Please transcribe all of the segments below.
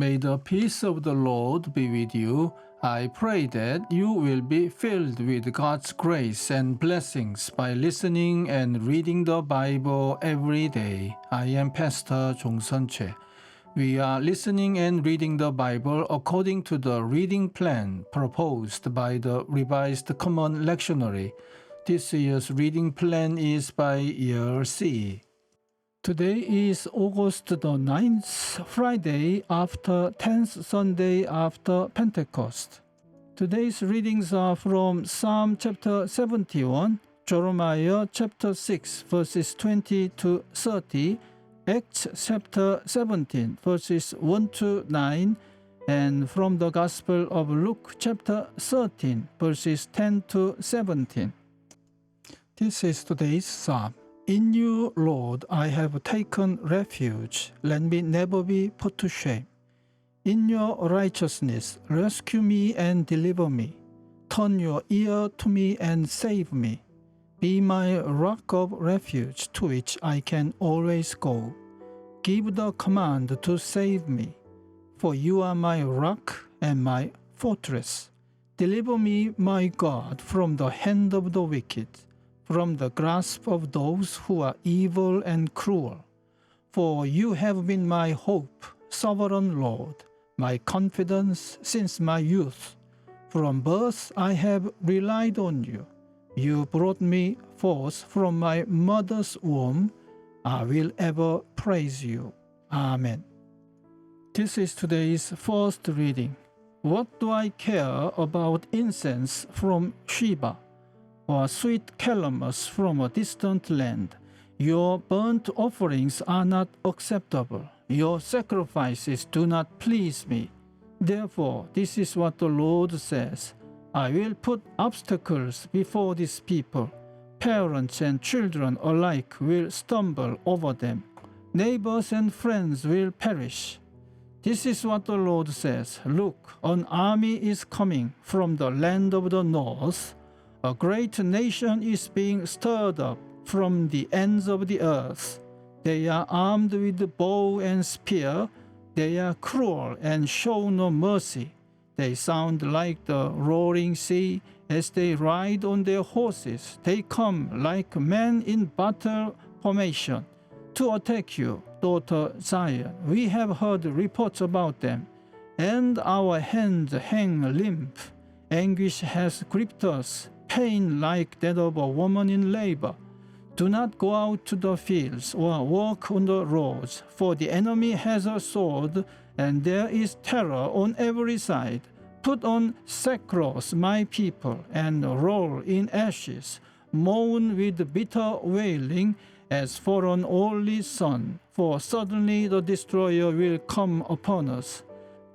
May the peace of the Lord be with you. I pray that you will be filled with God's grace and blessings by listening and reading the Bible every day. I am Pastor 종선채. We are listening and reading the Bible according to the reading plan proposed by the Revised Common Lectionary. This year's reading plan is by year C. Today is August the 9th, Friday after 10th Sunday after Pentecost. Today's readings are from Psalm chapter 71, Jeremiah chapter 6 verses 20 to 30, Acts chapter 17 verses 1 to 9, and from the Gospel of Luke chapter 13 verses 10 to 17. This is today's psalm. In you, Lord, I have taken refuge. Let me never be put to shame. In your righteousness, rescue me and deliver me. Turn your ear to me and save me. Be my rock of refuge to which I can always go. Give the command to save me, for you are my rock and my fortress. Deliver me, my God, from the hand of the wicked, from the grasp of those who are evil and cruel. For you have been my hope, sovereign Lord, my confidence since my youth. From birth I have relied on you. You brought me forth from my mother's womb. I will ever praise you. Amen. This is today's first reading. What do I care about incense from Sheba, or sweet calamus from a distant land? Your burnt offerings are not acceptable. Your sacrifices do not please me. Therefore, this is what the Lord says. I will put obstacles before this people. Parents and children alike will stumble over them. Neighbors and friends will perish. This is what the Lord says. Look, an army is coming from the land of the north. A great nation is being stirred up from the ends of the earth. They are armed with bow and spear. They are cruel and show no mercy. They sound like the roaring sea as they ride on their horses. They come like men in battle formation to attack you, daughter Zion. We have heard reports about them, and our hands hang limp. Anguish has gripped us, pain like that of a woman in labor. Do not go out to the fields or walk on the roads, for the enemy has a sword, and there is terror on every side. Put on sackcloth, my people, and roll in ashes. Mourn with bitter wailing as for an only son, for suddenly the destroyer will come upon us.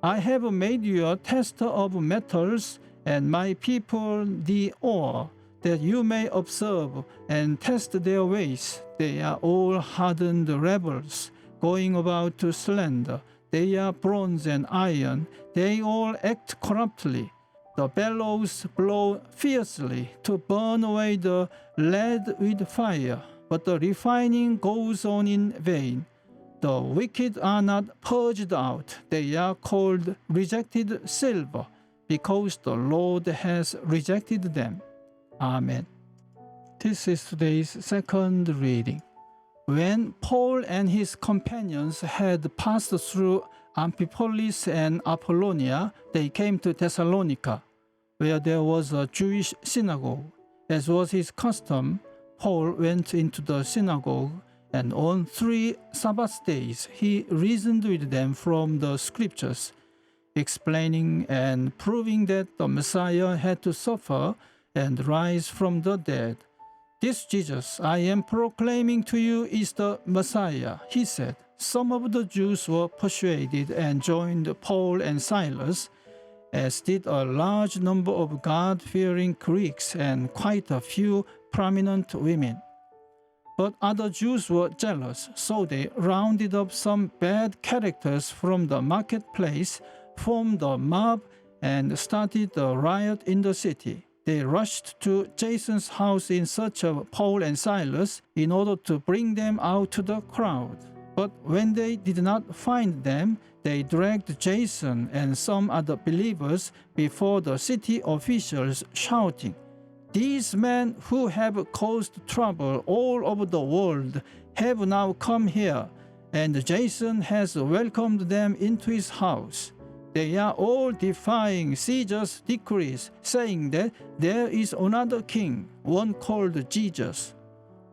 I have made you a tester of metals, and my people the ore, that you may observe and test their ways. They are all hardened rebels, going about to slander. They are bronze and iron. They all act corruptly. The bellows blow fiercely to burn away the lead with fire, but the refining goes on in vain. The wicked are not purged out. They are called rejected silver, because the Lord has rejected them. Amen. This is today's second reading. When Paul and his companions had passed through Amphipolis and Apollonia, they came to Thessalonica, where there was a Jewish synagogue. As was his custom, Paul went into the synagogue, and on 3 Sabbath days he reasoned with them from the scriptures, explaining and proving that the Messiah had to suffer and rise from the dead. This Jesus I am proclaiming to you is the Messiah, he said. Some of the Jews were persuaded and joined Paul and Silas, as did a large number of God-fearing Greeks and quite a few prominent women. But other Jews were jealous, so they rounded up some bad characters from the marketplace, formed a mob, and started a riot in the city. They rushed to Jason's house in search of Paul and Silas in order to bring them out to the crowd. But when they did not find them, they dragged Jason and some other believers before the city officials, shouting, "These men who have caused trouble all over the world have now come here, and Jason has welcomed them into his house. They are all defying Caesar's decrees, saying that there is another king, one called Jesus."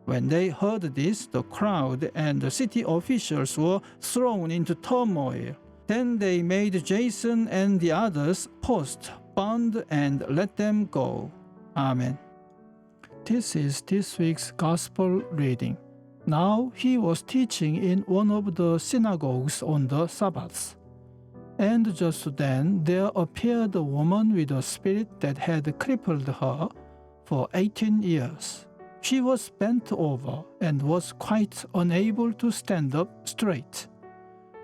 When they heard this, the crowd and the city officials were thrown into turmoil. Then they made Jason and the others post, bound, and let them go. Amen. This is this week's Gospel reading. Now he was teaching in one of the synagogues on the Sabbath. And just then there appeared a woman with a spirit that had crippled her for 18 years. She was bent over and was quite unable to stand up straight.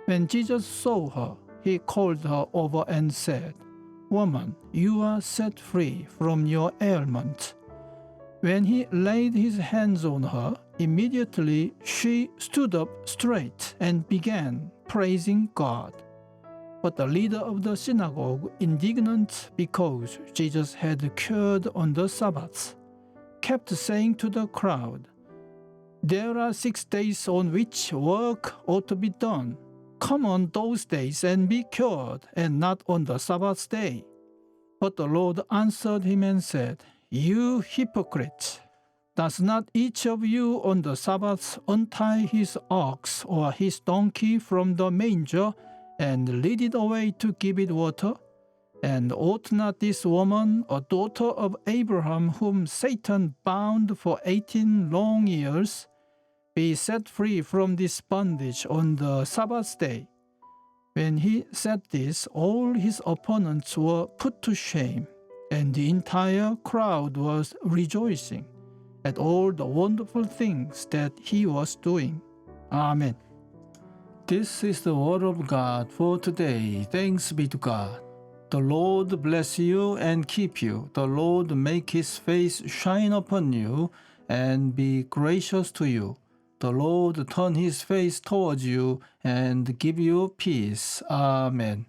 When Jesus saw her, he called her over and said, "Woman, you are set free from your ailment." When he laid his hands on her, immediately she stood up straight and began praising God. But the leader of the synagogue, indignant because Jesus had cured on the Sabbath, kept saying to the crowd, "There are 6 days on which work ought to be done. Come on those days and be cured, and not on the Sabbath day." But the Lord answered him and said, "You hypocrite! Does not each of you on the Sabbath untie his ox or his donkey from the manger and lead it away to give it water? And ought not this woman, a daughter of Abraham, whom Satan bound for 18 long years, be set free from this bondage on the Sabbath day?" When he said this, all his opponents were put to shame, and the entire crowd was rejoicing at all the wonderful things that he was doing. Amen. This is the word of God for today. Thanks be to God. The Lord bless you and keep you. The Lord make his face shine upon you and be gracious to you. The Lord turn his face towards you and give you peace. Amen.